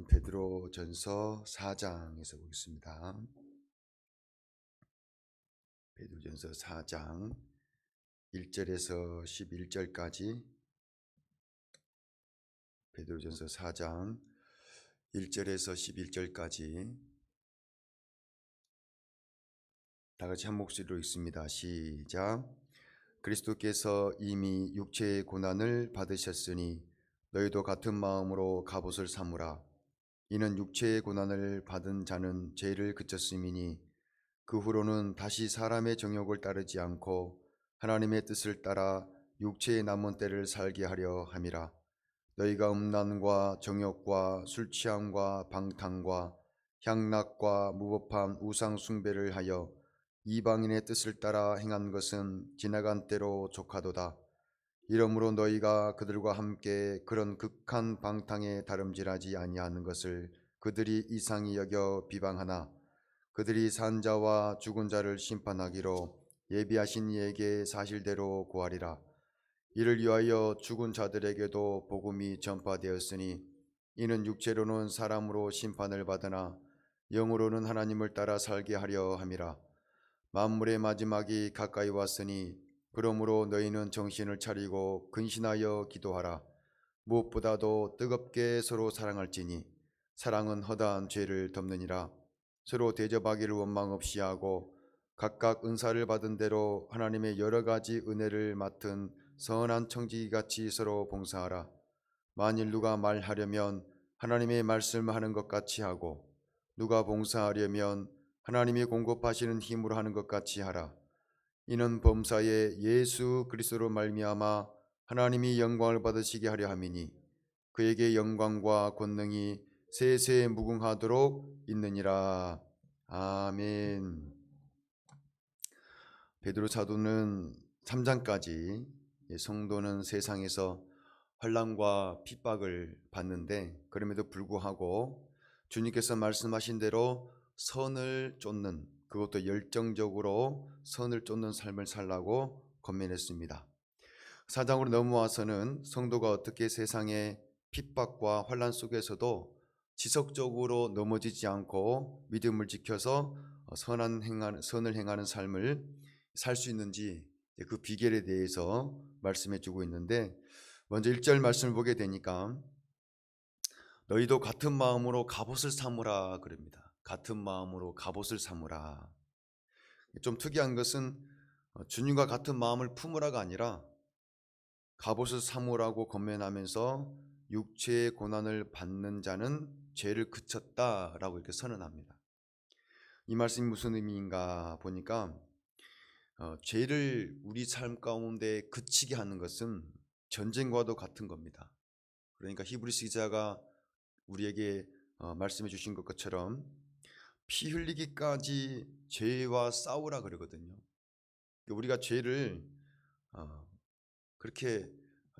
베드로전서 4장에서 보겠습니다. 베드로전서 4장 1절에서 11절까지, 베드로전서 4장 1절에서 11절까지 다 같이 한 목소리로 읽습니다. 시작. 그리스도께서 이미 육체의 고난을 받으셨으니 너희도 같은 마음으로 갑옷을 삼으라. 이는 육체의 고난을 받은 자는 죄를 그쳤음이니 그 후로는 다시 사람의 정욕을 따르지 않고 하나님의 뜻을 따라 육체의 남은 때를 살게 하려 함이라. 너희가 음란과 정욕과 술 취함과 방탕과 향락과 무법한 우상 숭배를 하여 이방인의 뜻을 따라 행한 것은 지나간 때로 족하도다. 이러므로 너희가 그들과 함께 그런 극한 방탕에 다름질하지 아니하는 것을 그들이 이상히 여겨 비방하나 그들이 산 자와 죽은 자를 심판하기로 예비하신 이에게 사실대로 고하리라. 이를 위하여 죽은 자들에게도 복음이 전파되었으니 이는 육체로는 사람으로 심판을 받으나 영으로는 하나님을 따라 살게 하려 함이라. 만물의 마지막이 가까이 왔으니 그러므로 너희는 정신을 차리고 근신하여 기도하라. 무엇보다도 뜨겁게 서로 사랑할지니 사랑은 허다한 죄를 덮느니라. 서로 대접하기를 원망 없이 하고 각각 은사를 받은 대로 하나님의 여러 가지 은혜를 맡은 선한 청지기같이 서로 봉사하라. 만일 누가 말하려면 하나님의 말씀하는 것 같이 하고 누가 봉사하려면 하나님이 공급하시는 힘으로 하는 것 같이 하라. 이는 범사에 예수 그리스도로 말미암아 하나님이 영광을 받으시게 하려 함이니 그에게 영광과 권능이 세세 무궁하도록 있느니라. 아멘. 베드로 사도는 3장까지 성도는 세상에서 환난과 핍박을 받는데 그럼에도 불구하고 주님께서 말씀하신 대로 선을 쫓는, 그것도 열정적으로 선을 쫓는 삶을 살라고 권면했습니다. 4장으로 넘어와서는 성도가 어떻게 세상의 핍박과 환난 속에서도 지속적으로 넘어지지 않고 믿음을 지켜서 선을 행하는 삶을 살 수 있는지 그 비결에 대해서 말씀해 주고 있는데, 먼저 1절 말씀을 보게 되니까 너희도 같은 마음으로 갑옷을 삼으라 그럽니다. 같은 마음으로 갑옷을 삼으라. 좀 특이한 것은 주님과 같은 마음을 품으라가 아니라 갑옷을 삼으라고 권면하면서 육체의 고난을 받는 자는 죄를 그쳤다라고 이렇게 선언합니다. 이 말씀이 무슨 의미인가 보니까 죄를 우리 삶 가운데 그치게 하는 것은 전쟁과도 같은 겁니다. 그러니까 히브리서 기자가 우리에게 말씀해 주신 것처럼 피 흘리기까지 죄와 싸우라 그러거든요. 우리가 죄를 그렇게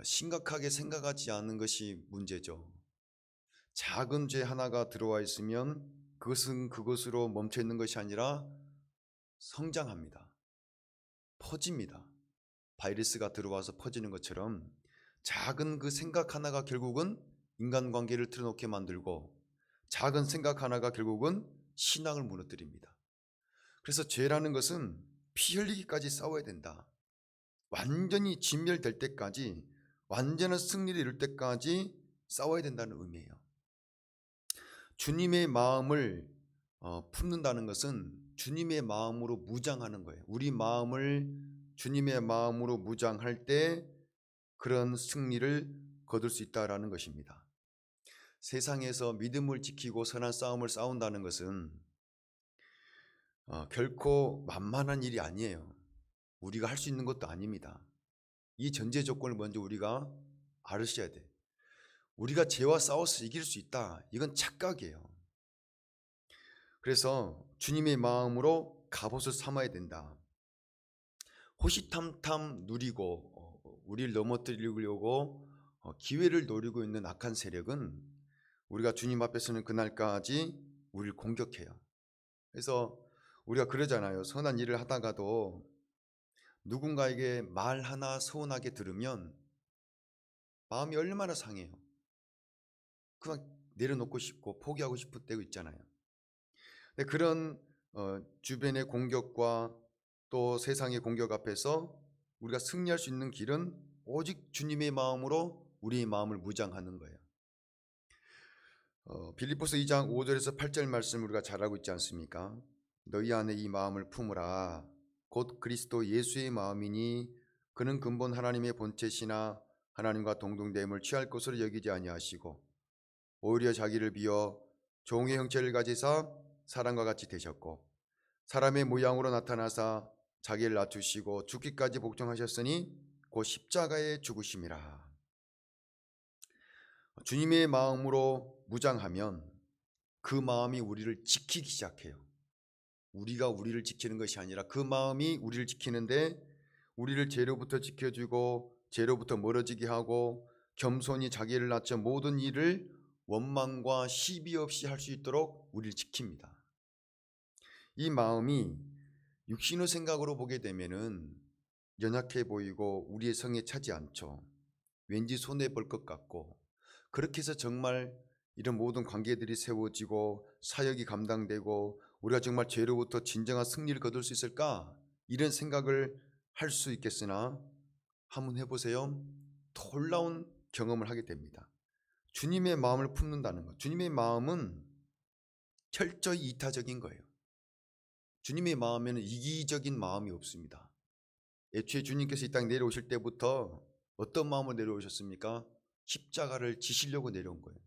심각하게 생각하지 않는 것이 문제죠. 작은 죄 하나가 들어와 있으면 그것은 그것으로 멈춰 있는 것이 아니라 성장합니다. 퍼집니다. 바이러스가 들어와서 퍼지는 것처럼 작은 그 생각 하나가 결국은 인간관계를 틀어놓게 만들고 작은 생각 하나가 결국은 신앙을 무너뜨립니다. 그래서 죄라는 것은 피 흘리기까지 싸워야 된다. 완전히 진멸될 때까지, 완전한 승리를 이룰 때까지 싸워야 된다는 의미예요. 주님의 마음을 품는다는 것은 주님의 마음으로 무장하는 거예요. 우리 마음을 주님의 마음으로 무장할 때 그런 승리를 거둘 수 있다라는 것입니다. 세상에서 믿음을 지키고 선한 싸움을 싸운다는 것은 결코 만만한 일이 아니에요. 우리가 할 수 있는 것도 아닙니다. 이 전제 조건을 먼저 우리가 알으셔야 돼. 우리가 죄와 싸워서 이길 수 있다, 이건 착각이에요. 그래서 주님의 마음으로 갑옷을 삼아야 된다. 호시탐탐 누리고 우리를 넘어뜨리려고 기회를 노리고 있는 악한 세력은 우리가 주님 앞에 서는 그날까지 우리를 공격해요. 그래서 우리가 그러잖아요. 선한 일을 하다가도 누군가에게 말 하나 서운하게 들으면 마음이 얼마나 상해요. 그냥 내려놓고 싶고 포기하고 싶을 때가 있잖아요. 근데 그런 주변의 공격과 또 세상의 공격 앞에서 우리가 승리할 수 있는 길은 오직 주님의 마음으로 우리의 마음을 무장하는 거예요. 빌립보서 2장 5절에서 8절 말씀 우리가 잘 알고 있지 않습니까? 너희 안에 이 마음을 품으라. 곧 그리스도 예수의 마음이니 그는 근본 하나님의 본체시나 하나님과 동등됨을 취할 것으로 여기지 아니하시고 오히려 자기를 비어 종의 형체를 가지사 사람과 같이 되셨고 사람의 모양으로 나타나사 자기를 낮추시고 죽기까지 복종하셨으니 곧 십자가에 죽으심이라. 주님의 마음으로 무장하면 그 마음이 우리를 지키기 시작해요. 우리가 우리를 지키는 것이 아니라 그 마음이 우리를 지키는데 우리를 죄로부터 지켜주고 죄로부터 멀어지게 하고 겸손히 자기를 낮춰 모든 일을 원망과 시비 없이 할 수 있도록 우리를 지킵니다. 이 마음이 육신의 생각으로 보게 되면은 연약해 보이고 우리의 성에 차지 않죠. 왠지 손해 볼 것 같고 그렇게 해서 정말 이런 모든 관계들이 세워지고 사역이 감당되고 우리가 정말 죄로부터 진정한 승리를 거둘 수 있을까? 이런 생각을 할 수 있겠으나 한번 해보세요. 놀라운 경험을 하게 됩니다. 주님의 마음을 품는다는 것. 주님의 마음은 철저히 이타적인 거예요. 주님의 마음에는 이기적인 마음이 없습니다. 애초에 주님께서 이 땅에 내려오실 때부터 어떤 마음으로 내려오셨습니까? 십자가를 지시려고 내려온 거예요.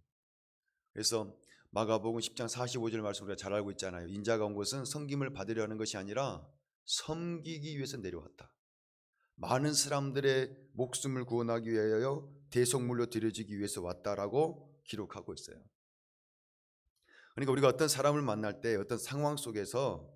그래서 마가복음 10장 45절 말씀 우리가 잘 알고 있잖아요. 인자가 온 것은 섬김을 받으려 하는 것이 아니라 섬기기 위해서 내려왔다. 많은 사람들의 목숨을 구원하기 위하여 대속물로 드려지기 위해서 왔다라고 기록하고 있어요. 그러니까 우리가 어떤 사람을 만날 때 어떤 상황 속에서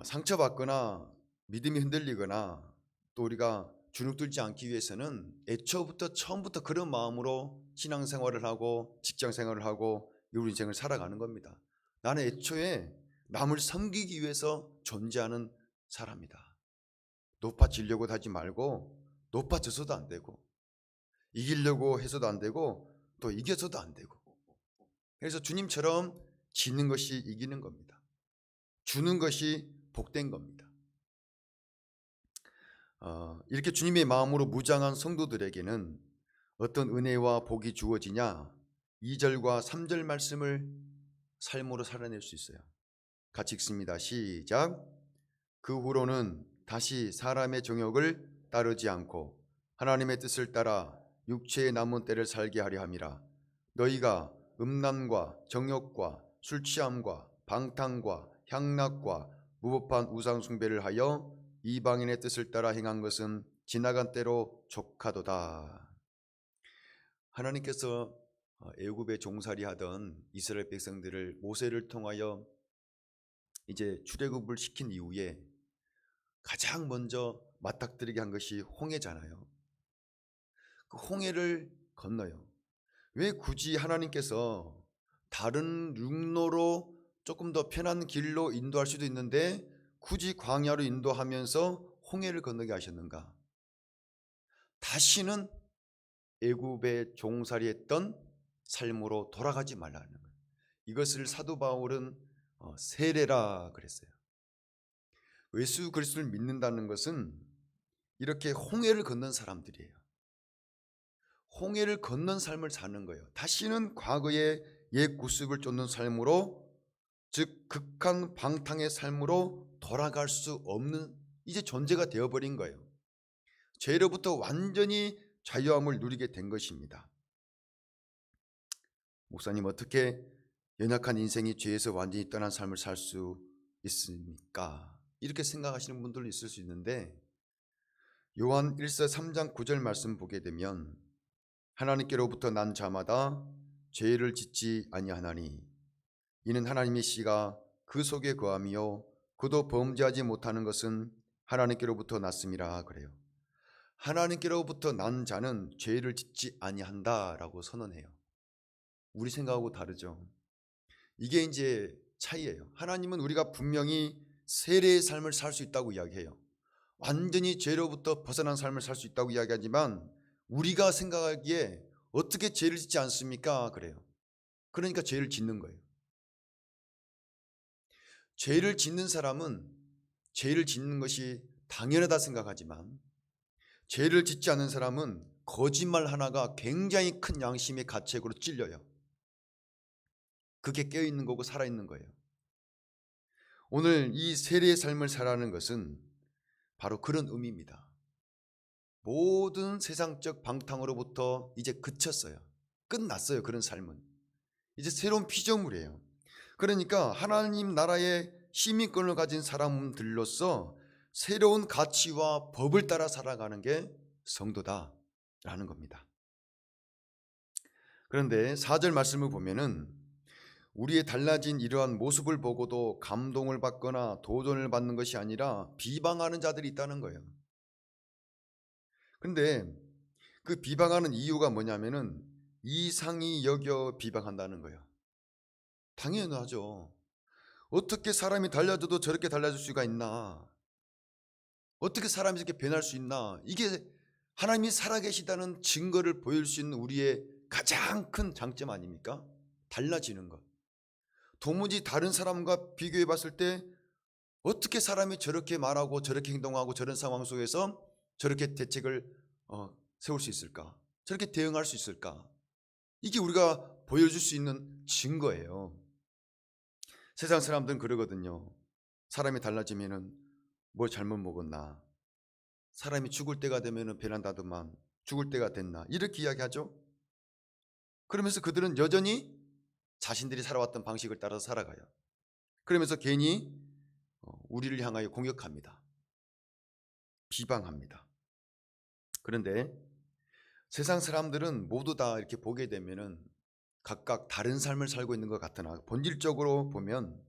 상처받거나 믿음이 흔들리거나 또 우리가 주눅들지 않기 위해서는 애초부터 처음부터 그런 마음으로 신앙생활을 하고 직장생활을 하고 우리 인생을 살아가는 겁니다. 나는 애초에 남을 섬기기 위해서 존재하는 사람이다. 높아지려고 하지 말고 높아져서도 안 되고 이기려고 해서도 안 되고 또 이겨서도 안 되고 그래서 주님처럼 지는 것이 이기는 겁니다. 주는 것이 복된 겁니다. 이렇게 주님의 마음으로 무장한 성도들에게는 어떤 은혜와 복이 주어지냐 2절과 3절 말씀을 삶으로 살아낼 수 있어요. 같이 읽습니다. 시작. 그 후로는 다시 사람의 정욕을 따르지 않고 하나님의 뜻을 따라 육체의 남은 때를 살게 하려 함이라. 너희가 음란과 정욕과 술 취함과 방탕과 향락과 무법한 우상 숭배를 하여 이방인의 뜻을 따라 행한 것은 지나간 때로 족하도다. 하나님께서 애굽에 종살이하던 이스라엘 백성들을 모세를 통하여 이제 출애굽을 시킨 이후에 가장 먼저 맞닥뜨리게 한 것이 홍해잖아요. 그 홍해를 건너요. 왜 굳이 하나님께서 다른 육로로 조금 더 편한 길로 인도할 수도 있는데 굳이 광야로 인도하면서 홍해를 건너게 하셨는가? 다시는 애굽에 종살이했던 삶으로 돌아가지 말라는 거예요. 이것을 사도 바울은 세례라 그랬어요. 예수 그리스도를 믿는다는 것은 이렇게 홍해를 건넌 사람들이에요. 홍해를 건넌 삶을 사는 거예요. 다시는 과거의 옛 구습을 쫓는 삶으로, 즉 극한 방탕의 삶으로 돌아갈 수 없는 이제 존재가 되어버린 거예요. 죄로부터 완전히 자유함을 누리게 된 것입니다. 목사님, 어떻게 연약한 인생이 죄에서 완전히 떠난 삶을 살 수 있습니까? 이렇게 생각하시는 분들도 있을 수 있는데 요한 1서 3장 9절 말씀 보게 되면 하나님께로부터 난 자마다 죄를 짓지 아니하나니 이는 하나님의 씨가 그 속에 거함이요 그도 범죄하지 못하는 것은 하나님께로부터 났음이라 그래요. 하나님께로부터 난 자는 죄를 짓지 아니한다라고 선언해요. 우리 생각하고 다르죠. 이게 이제 차이예요. 하나님은 우리가 분명히 세례의 삶을 살 수 있다고 이야기해요. 완전히 죄로부터 벗어난 삶을 살 수 있다고 이야기하지만 우리가 생각하기에 어떻게 죄를 짓지 않습니까? 그래요. 그러니까 죄를 짓는 거예요. 죄를 짓는 사람은 죄를 짓는 것이 당연하다 생각하지만, 죄를 짓지 않는 사람은 거짓말 하나가 굉장히 큰 양심의 가책으로 찔려요. 그게 깨어있는 거고 살아있는 거예요. 오늘 이 세례의 삶을 살아가는 것은 바로 그런 의미입니다. 모든 세상적 방탕으로부터 이제 그쳤어요. 끝났어요. 그런 삶은 이제 새로운 피조물이에요. 그러니까 하나님 나라의 시민권을 가진 사람들로서 새로운 가치와 법을 따라 살아가는 게 성도다라는 겁니다. 그런데 4절 말씀을 보면은 우리의 달라진 이러한 모습을 보고도 감동을 받거나 도전을 받는 것이 아니라 비방하는 자들이 있다는 거예요. 그런데 그 비방하는 이유가 뭐냐면은 이상히 여겨 비방한다는 거예요. 당연하죠. 어떻게 사람이 달라져도 저렇게 달라질 수가 있나? 어떻게 사람이 이렇게 변할 수 있나? 이게 하나님이 살아계시다는 증거를 보일 수 있는 우리의 가장 큰 장점 아닙니까? 달라지는 것. 도무지 다른 사람과 비교해 봤을 때 어떻게 사람이 저렇게 말하고 저렇게 행동하고 저런 상황 속에서 저렇게 대책을 세울 수 있을까? 저렇게 대응할 수 있을까? 이게 우리가 보여줄 수 있는 증거예요. 세상 사람들은 그러거든요. 사람이 달라지면은 뭘 잘못 먹었나? 사람이 죽을 때가 되면은 배난다더만 죽을 때가 됐나? 이렇게 이야기하죠. 그러면서 그들은 여전히 자신들이 살아왔던 방식을 따라서 살아가요. 그러면서 괜히 우리를 향하여 공격합니다. 비방합니다. 그런데 세상 사람들은 모두 다 이렇게 보게 되면은 각각 다른 삶을 살고 있는 것 같으나 본질적으로 보면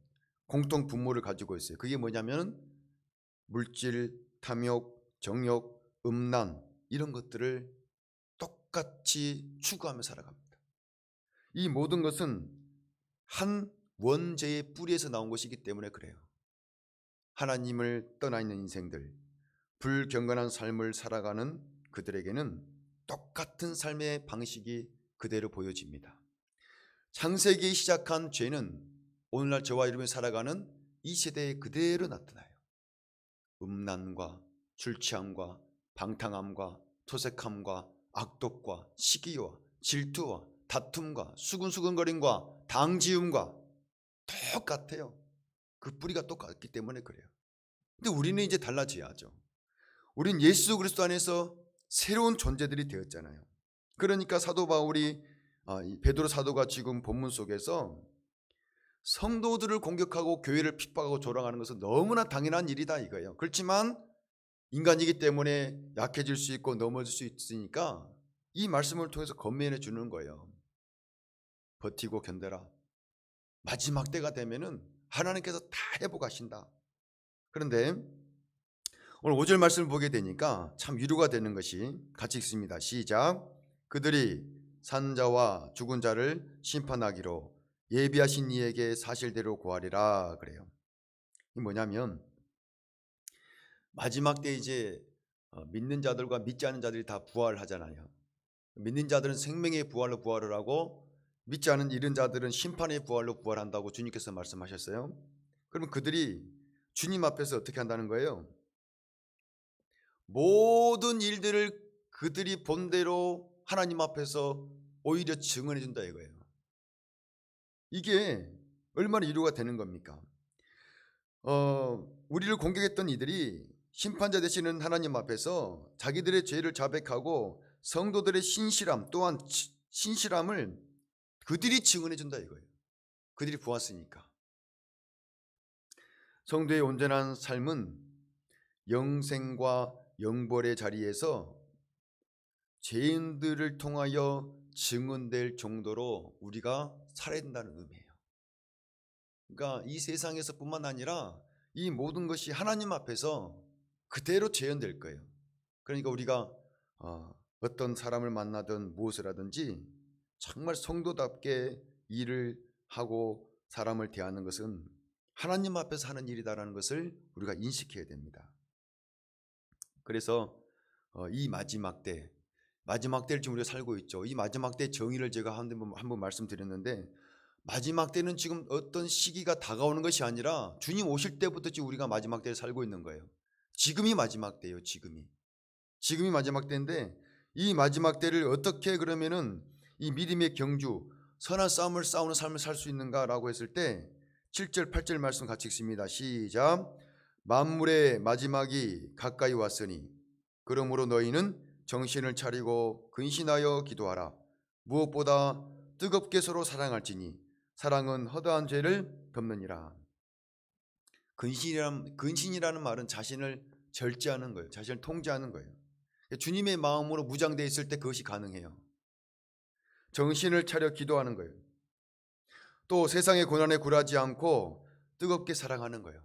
공통 분모를 가지고 있어요. 그게 뭐냐면 물질, 탐욕, 정욕, 음란 이런 것들을 똑같이 추구하며 살아갑니다. 이 모든 것은 한 원죄의 뿌리에서 나온 것이기 때문에 그래요. 하나님을 떠나 있는 인생들, 불경건한 삶을 살아가는 그들에게는 똑같은 삶의 방식이 그대로 보여집니다. 창세기에 시작한 죄는 오늘날 저와 여러분이 살아가는 이 세대에 그대로 나타나요. 음란과 술취함과 방탕함과 토색함과 악독과 시기와 질투와 다툼과 수근수근거림과 당지움과 똑같아요. 그 뿌리가 똑같기 때문에 그래요. 근데 우리는 이제 달라져야죠. 우린 예수 그리스도 안에서 새로운 존재들이 되었잖아요. 그러니까 사도 바울이 베드로 사도가 지금 본문 속에서 성도들을 공격하고 교회를 핍박하고 조롱하는 것은 너무나 당연한 일이다 이거예요. 그렇지만 인간이기 때문에 약해질 수 있고 넘어질 수 있으니까 이 말씀을 통해서 건면해 주는 거예요. 버티고 견뎌라. 마지막 때가 되면은 하나님께서 다 회복하신다. 그런데 오늘 5절 말씀을 보게 되니까 참 위로가 되는 것이 같이 읽습니다. 시작. 그들이 산 자와 죽은 자를 심판하기로 예비하신 이에게 사실대로 구하리라 그래요. 이 뭐냐면 마지막 때 이제 믿는 자들과 믿지 않는 자들이 다 부활을 하잖아요. 믿는 자들은 생명의 부활로 부활을 하고 믿지 않은 이른 자들은 심판의 부활로 부활한다고 주님께서 말씀하셨어요. 그럼 그들이 주님 앞에서 어떻게 한다는 거예요? 모든 일들을 그들이 본 대로 하나님 앞에서 오히려 증언해 준다 이거예요. 이게 얼마나 위로가 되는 겁니까? 우리를 공격했던 이들이 심판자 되시는 하나님 앞에서 자기들의 죄를 자백하고 성도들의 신실함 또한 신실함을 그들이 증언해 준다 이거예요. 그들이 보았으니까. 성도의 온전한 삶은 영생과 영벌의 자리에서 죄인들을 통하여 증언될 정도로 우리가 살아야 된다는 의미예요. 그러니까 이 세상에서 뿐만 아니라 이 모든 것이 하나님 앞에서 그대로 재현될 거예요. 그러니까 우리가 어떤 사람을 만나든 무엇을 하든지 정말 성도답게 일을 하고 사람을 대하는 것은 하나님 앞에서 하는 일이다라는 것을 우리가 인식해야 됩니다. 그래서 이 마지막 때를 지금 우리가 살고 있죠. 이 마지막 때 정의를 제가 한번 말씀드렸는데 마지막 때는 지금 어떤 시기가 다가오는 것이 아니라 주님 오실 때부터 지금 우리가 마지막 때를 살고 있는 거예요. 지금이 마지막 때예요. 지금이 마지막 때인데 이 마지막 때를 어떻게 그러면은 이 믿음의 경주 선한 싸움을 싸우는 삶을 살 수 있는가라고 했을 때 7절 8절 말씀 같이 읽습니다. 시작. 만물의 마지막이 가까이 왔으니 그러므로 너희는 정신을 차리고 근신하여 기도하라. 무엇보다 뜨겁게 서로 사랑할지니 사랑은 허다한 죄를 덮느니라. 근신이라는 말은 자신을 절제하는 거예요. 자신을 통제하는 거예요. 주님의 마음으로 무장되어 있을 때 그것이 가능해요. 정신을 차려 기도하는 거예요. 또 세상의 고난에 굴하지 않고 뜨겁게 사랑하는 거예요.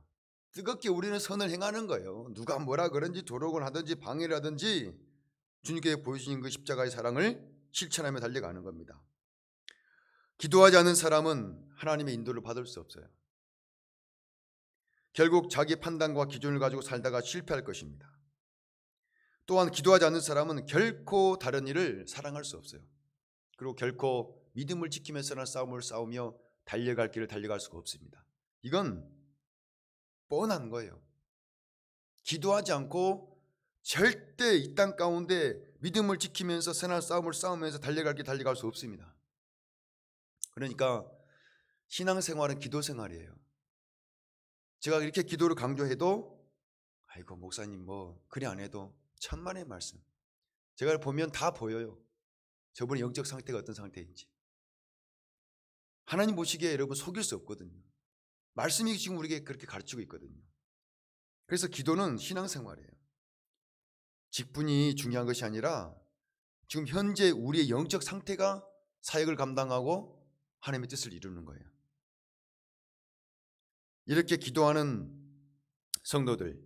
뜨겁게 우리는 선을 행하는 거예요. 누가 뭐라 그런지 조롱을 하든지 방해를 하든지 주님께 보여주신 그 십자가의 사랑을 실천하며 달려가는 겁니다. 기도하지 않는 사람은 하나님의 인도를 받을 수 없어요. 결국 자기 판단과 기준을 가지고 살다가 실패할 것입니다. 또한 기도하지 않는 사람은 결코 다른 일을 사랑할 수 없어요. 그리고 결코 믿음을 지키면서나 싸움을 싸우며 달려갈 길을 달려갈 수가 없습니다. 이건 뻔한 거예요. 기도하지 않고 절대 이 땅 가운데 믿음을 지키면서 선한 싸움을 싸우면서 달려갈 길 달려갈 수 없습니다. 그러니까 신앙생활은 기도생활이에요. 제가 이렇게 기도를 강조해도 아이고 목사님 뭐 그리 안 해도 천만의 말씀. 제가 보면 다 보여요. 저분의 영적 상태가 어떤 상태인지. 하나님 보시기에 여러분 속일 수 없거든요. 말씀이 지금 우리에게 그렇게 가르치고 있거든요. 그래서 기도는 신앙생활이에요. 직분이 중요한 것이 아니라 지금 현재 우리의 영적 상태가 사역을 감당하고 하나님의 뜻을 이루는 거예요. 이렇게 기도하는 성도들,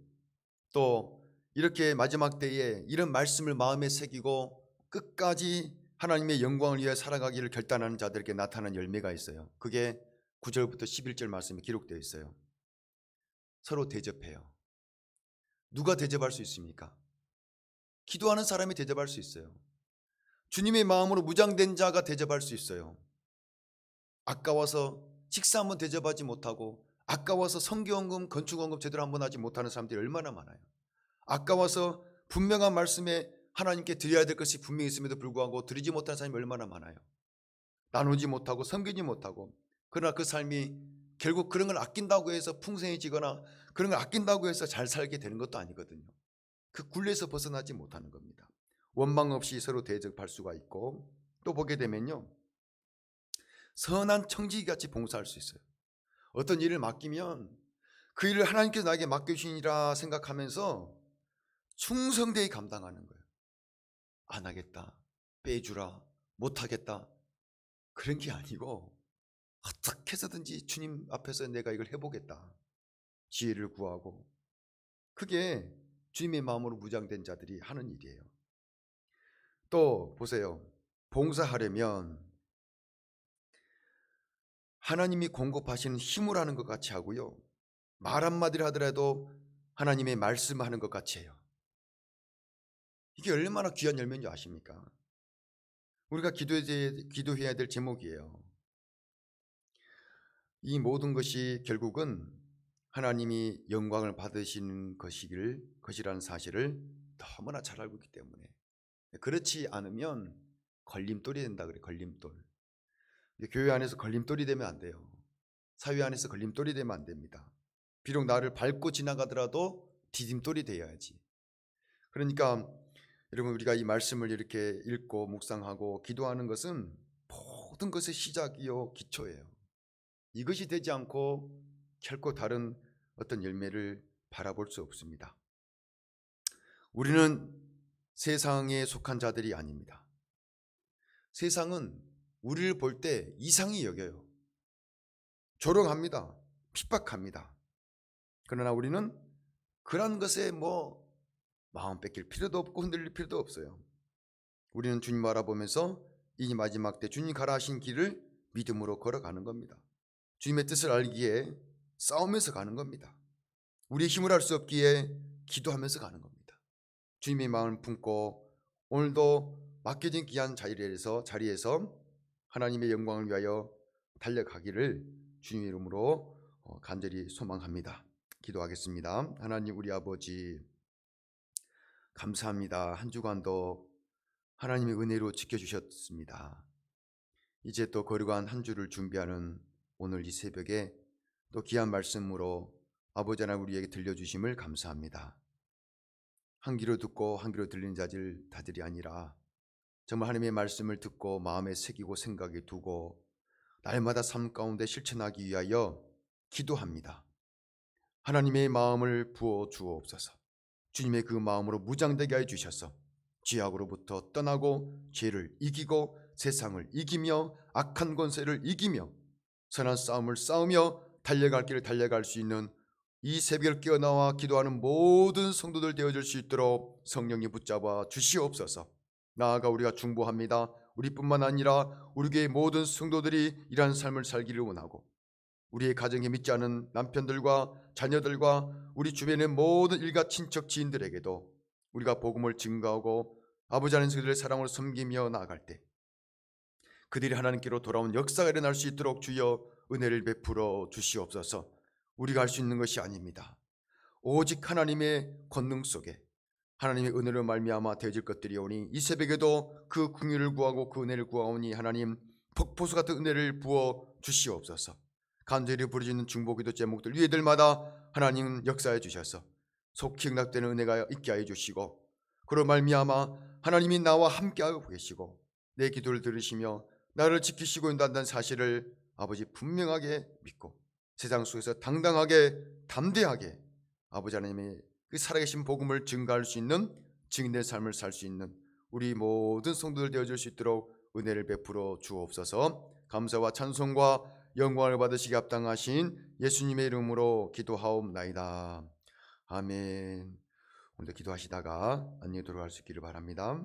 또 이렇게 마지막 때에 이런 말씀을 마음에 새기고 끝까지 하나님의 영광을 위해 살아가기를 결단하는 자들에게 나타나는 열매가 있어요. 그게 9절부터 11절 말씀에 기록되어 있어요. 서로 대접해요. 누가 대접할 수 있습니까? 기도하는 사람이 대접할 수 있어요. 주님의 마음으로 무장된 자가 대접할 수 있어요. 아까워서 식사 한번 대접하지 못하고, 아까워서 성경헌금, 건축헌금 제대로 한번 하지 못하는 사람들이 얼마나 많아요. 아까워서 분명한 말씀에 하나님께 드려야 될 것이 분명히 있음에도 불구하고 드리지 못하는 사람이 얼마나 많아요. 나누지 못하고 섬기지 못하고, 그러나 그 삶이 결국 그런 걸 아낀다고 해서 풍성해지거나 그런 걸 아낀다고 해서 잘 살게 되는 것도 아니거든요. 그 굴레에서 벗어나지 못하는 겁니다. 원망 없이 서로 대접할 수가 있고, 또 보게 되면요, 선한 청지기같이 봉사할 수 있어요. 어떤 일을 맡기면 그 일을 하나님께서 나에게 맡겨주시니라 생각하면서 충성되게 감당하는 거예요. 안 하겠다, 빼주라, 못하겠다, 그런 게 아니고 어떻게 해서든지 주님 앞에서 내가 이걸 해보겠다, 지혜를 구하고, 그게 주님의 마음으로 무장된 자들이 하는 일이에요. 또 보세요. 봉사하려면 하나님이 공급하시는 힘을 하는 것 같이 하고요, 말 한마디를 하더라도 하나님의 말씀하는 것 같이 해요. 이게 얼마나 귀한 열매인 줄 아십니까? 우리가 기도해야 될 제목이에요. 이 모든 것이 결국은 하나님이 영광을 받으시는 것이라는 사실을 너무나 잘 알고 있기 때문에, 그렇지 않으면 걸림돌이 된다 그래. 걸림돌. 교회 안에서 걸림돌이 되면 안 돼요. 사회 안에서 걸림돌이 되면 안 됩니다. 비록 나를 밟고 지나가더라도 디딤돌이 되어야지. 그러니까 여러분, 우리가 이 말씀을 이렇게 읽고 묵상하고 기도하는 것은 모든 것의 시작이요 기초예요. 이것이 되지 않고 결코 다른 어떤 열매를 바라볼 수 없습니다. 우리는 세상에 속한 자들이 아닙니다. 세상은 우리를 볼 때 이상히 여겨요. 조롱합니다. 핍박합니다. 그러나 우리는 그런 것에 마음 뺏길 필요도 없고 흔들릴 필요도 없어요. 우리는 주님 알아보면서 이 마지막 때 주님 가라 하신 길을 믿음으로 걸어가는 겁니다. 주님의 뜻을 알기에 싸우면서 가는 겁니다. 우리의 힘을 할 수 없기에 기도하면서 가는 겁니다. 주님의 마음을 품고 오늘도 맡겨진 귀한 자리에서 하나님의 영광을 위하여 달려가기를 주님의 이름으로 간절히 소망합니다. 기도하겠습니다. 하나님 우리 아버지 감사합니다. 한 주간도 하나님의 은혜로 지켜주셨습니다. 이제 또 거룩한 한 주를 준비하는 오늘 이 새벽에 또 귀한 말씀으로 아버지 하나님 우리에게 들려주심을 감사합니다. 한 귀로 듣고 한 귀로 들리는 자들이 아니라 정말 하나님의 말씀을 듣고 마음에 새기고 생각에 두고 날마다 삶 가운데 실천하기 위하여 기도합니다. 하나님의 마음을 부어 주옵소서. 주님의 그 마음으로 무장되게 해 주셔서 죄악으로부터 떠나고 죄를 이기고 세상을 이기며 악한 권세를 이기며 선한 싸움을 싸우며 달려갈 길을 달려갈 수 있는 이 새벽을 깨어나와 기도하는 모든 성도들 되어줄 수 있도록 성령이 붙잡아 주시옵소서. 나아가 우리가 중보합니다. 우리뿐만 아니라 우리 교회 모든 성도들이 이러한 삶을 살기를 원하고 우리의 가정에 믿지 않은 남편들과 자녀들과 우리 주변의 모든 일가 친척 지인들에게도 우리가 복음을 증거하고 아버지 하나님 그들의 사랑으로 섬기며 나아갈 때 그들이 하나님께로 돌아온 역사가 일어날 수 있도록 주여 은혜를 베풀어 주시옵소서. 우리가 할 수 있는 것이 아닙니다. 오직 하나님의 권능 속에 하나님의 은혜로 말미암아 되어질 것들이 오니 이 새벽에도 그 긍휼을 구하고 그 은혜를 구하오니 하나님 폭포수 같은 은혜를 부어 주시옵소서. 간절히 부르짖는 중보기도 제목들 위에들마다 하나님 역사해 주셔서 속히 응답되는 은혜가 있게 하여 주시고 그로 말미암아 하나님이 나와 함께하고 계시고 내 기도를 들으시며 나를 지키시고 인도한다는 사실을 아버지 분명하게 믿고 세상 속에서 당당하게 담대하게 아버지 하나님의 그 살아계신 복음을 증거할 수 있는 증인의 삶을 살 수 있는 우리 모든 성도들 되어줄 수 있도록 은혜를 베풀어 주옵소서. 감사와 찬송과 영광을 받으시기 합당하신 예수님의 이름으로 기도하옵나이다. 아멘. 오늘도 기도하시다가 안녕히 돌아갈 수 있기를 바랍니다.